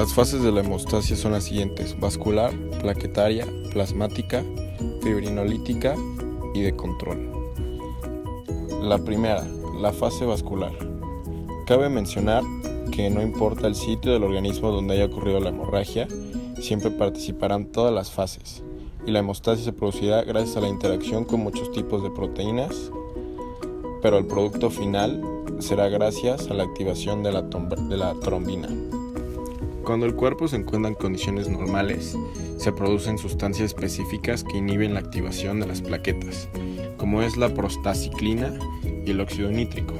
Las fases de la hemostasia son las siguientes: vascular, plaquetaria, plasmática, fibrinolítica y de control. La primera, la fase vascular. Cabe mencionar que no importa el sitio del organismo donde haya ocurrido la hemorragia, siempre participarán todas las fases, y la hemostasia se producirá gracias a la interacción con muchos tipos de proteínas, pero el producto final será gracias a la activación de la trombina. Cuando el cuerpo se encuentra en condiciones normales, se producen sustancias específicas que inhiben la activación de las plaquetas, como es la prostaciclina y el óxido nítrico.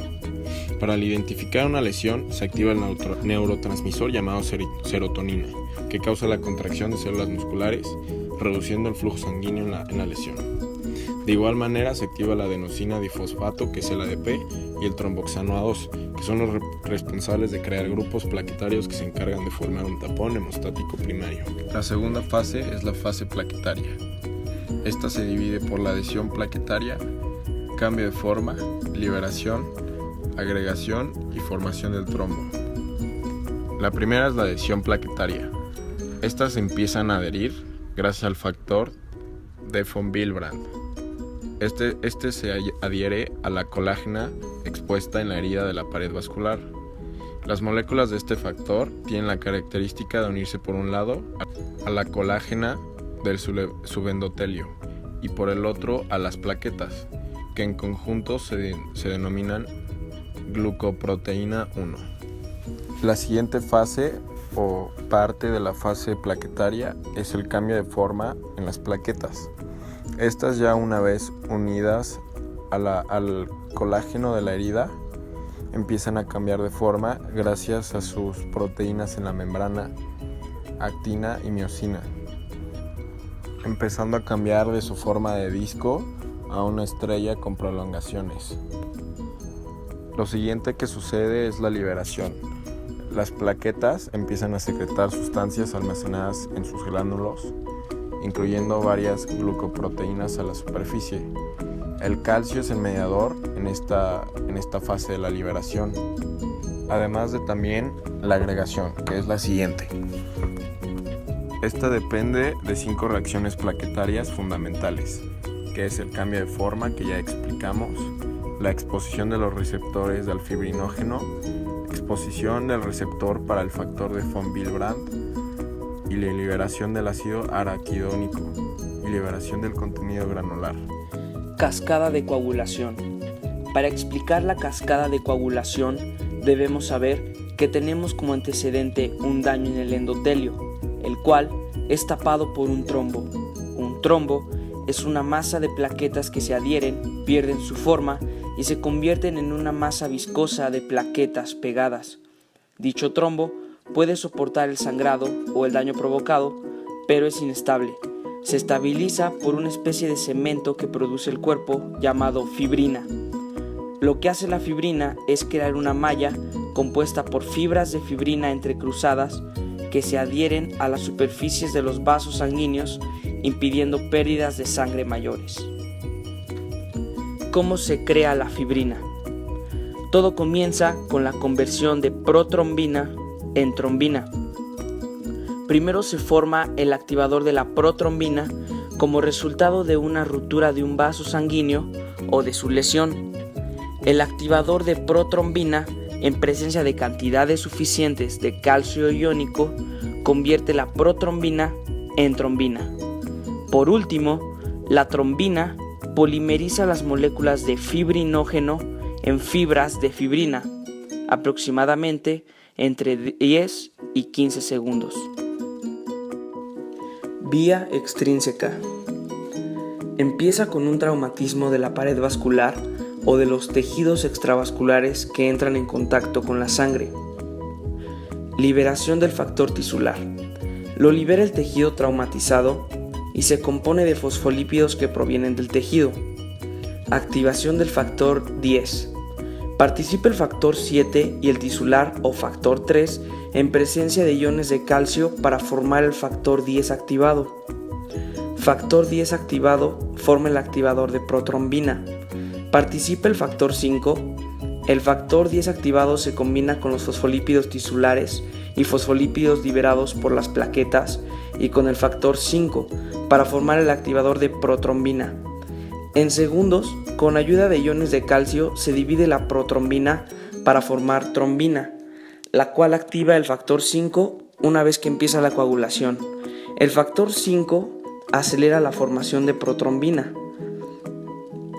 Para identificar una lesión, se activa el neurotransmisor llamado serotonina, que causa la contracción de células musculares, reduciendo el flujo sanguíneo en la lesión. De igual manera, se activa la adenosina difosfato, que es el ADP, y el tromboxano A2, que son los responsables de crear grupos plaquetarios que se encargan de formar un tapón hemostático primario. La segunda fase es la fase plaquetaria. Esta se divide por la adhesión plaquetaria, cambio de forma, liberación, agregación y formación del trombo. La primera es la adhesión plaquetaria. Estas empiezan a adherir gracias al factor de von Willebrand. Este se adhiere a la colágena expuesta en la herida de la pared vascular. Las moléculas de este factor tienen la característica de unirse por un lado a la colágena del subendotelio y por el otro a las plaquetas, que en conjunto se denominan glucoproteína 1. La siguiente fase o parte de la fase plaquetaria es el cambio de forma en las plaquetas. Estas, ya una vez unidas al colágeno de la herida, empiezan a cambiar de forma gracias a sus proteínas en la membrana, actina y miosina, empezando a cambiar de su forma de disco a una estrella con prolongaciones. Lo siguiente que sucede es la liberación. Las plaquetas empiezan a secretar sustancias almacenadas en sus glándulos, incluyendo varias glucoproteínas a la superficie. El calcio es el mediador en esta fase de la liberación, además de también la agregación, que es la siguiente. Esta depende de 5 reacciones plaquetarias fundamentales, que es el cambio de forma, que ya explicamos, la exposición de los receptores del fibrinógeno, exposición del receptor para el factor de von Willebrand y la liberación del ácido araquidónico y liberación del contenido granular. Cascada de coagulación. Para explicar la cascada de coagulación debemos saber que tenemos como antecedente un daño en el endotelio, el cual es tapado por un trombo. Un trombo es una masa de plaquetas que se adhieren, pierden su forma y se convierten en una masa viscosa de plaquetas pegadas. Dicho trombo puede soportar el sangrado o el daño provocado, pero es inestable. Se estabiliza por una especie de cemento que produce el cuerpo llamado fibrina. Lo que hace la fibrina es crear una malla compuesta por fibras de fibrina entrecruzadas que se adhieren a las superficies de los vasos sanguíneos, impidiendo pérdidas de sangre mayores. ¿Cómo se crea la fibrina? Todo comienza con la conversión de protrombina en trombina. Primero se forma el activador de la protrombina como resultado de una ruptura de un vaso sanguíneo o de su lesión. El activador de protrombina, en presencia de cantidades suficientes de calcio iónico, convierte la protrombina en trombina. Por último, la trombina polimeriza las moléculas de fibrinógeno en fibras de fibrina, aproximadamente entre 10 y 15 segundos. Vía extrínseca. Empieza con un traumatismo de la pared vascular o de los tejidos extravasculares que entran en contacto con la sangre. Liberación del factor tisular. Lo libera el tejido traumatizado y se compone de fosfolípidos que provienen del tejido. Activación del factor 10. Participa el factor 7 y el tisular o factor 3 en presencia de iones de calcio para formar el factor 10 activado. Factor 10 activado forma el activador de protrombina. Participa el factor 5. El factor 10 activado se combina con los fosfolípidos tisulares y fosfolípidos liberados por las plaquetas y con el factor 5 para formar el activador de protrombina. En segundos, con ayuda de iones de calcio, se divide la protrombina para formar trombina, la cual activa el factor 5 una vez que empieza la coagulación. El factor 5 acelera la formación de protrombina.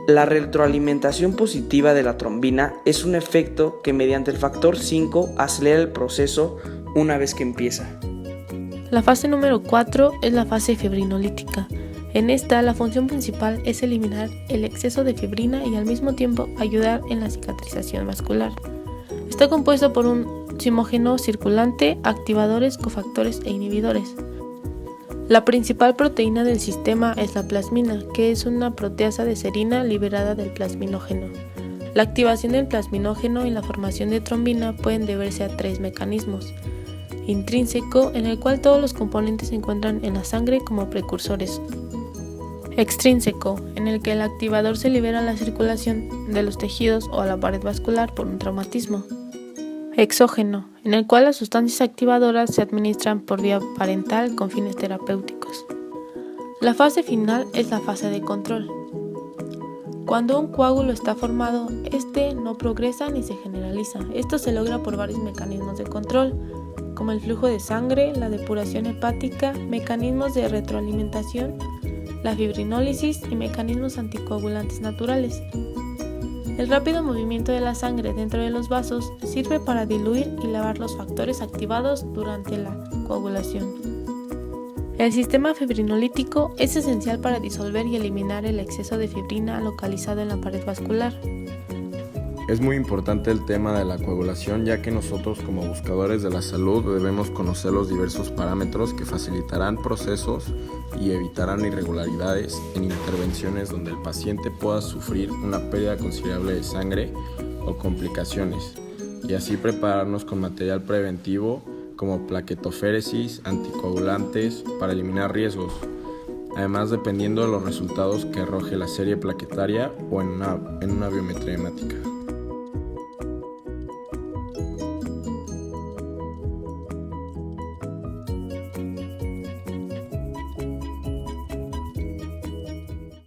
La retroalimentación positiva de la trombina es un efecto que mediante el factor 5 acelera el proceso una vez que empieza. La fase número 4 es la fase fibrinolítica. En esta, la función principal es eliminar el exceso de fibrina y al mismo tiempo ayudar en la cicatrización vascular. Está compuesto por un zimógeno circulante, activadores, cofactores e inhibidores. La principal proteína del sistema es la plasmina, que es una proteasa de serina liberada del plasminógeno. La activación del plasminógeno y la formación de trombina pueden deberse a 3 mecanismos. Intrínseco, en el cual todos los componentes se encuentran en la sangre como precursores. Extrínseco, en el que el activador se libera a la circulación de los tejidos o a la pared vascular por un traumatismo. Exógeno, en el cual las sustancias activadoras se administran por vía parental con fines terapéuticos. La fase final es la fase de control. Cuando un coágulo está formado, este no progresa ni se generaliza. Esto se logra por varios mecanismos de control, como el flujo de sangre, la depuración hepática, mecanismos de retroalimentación, la fibrinólisis y mecanismos anticoagulantes naturales. El rápido movimiento de la sangre dentro de los vasos sirve para diluir y lavar los factores activados durante la coagulación. El sistema fibrinolítico es esencial para disolver y eliminar el exceso de fibrina localizado en la pared vascular. Es muy importante el tema de la coagulación, ya que nosotros como buscadores de la salud debemos conocer los diversos parámetros que facilitarán procesos y evitarán irregularidades en intervenciones donde el paciente pueda sufrir una pérdida considerable de sangre o complicaciones, y así prepararnos con material preventivo como plaquetoféresis, anticoagulantes para eliminar riesgos. Además, dependiendo de los resultados que arroje la serie plaquetaria o en una biometría hemática.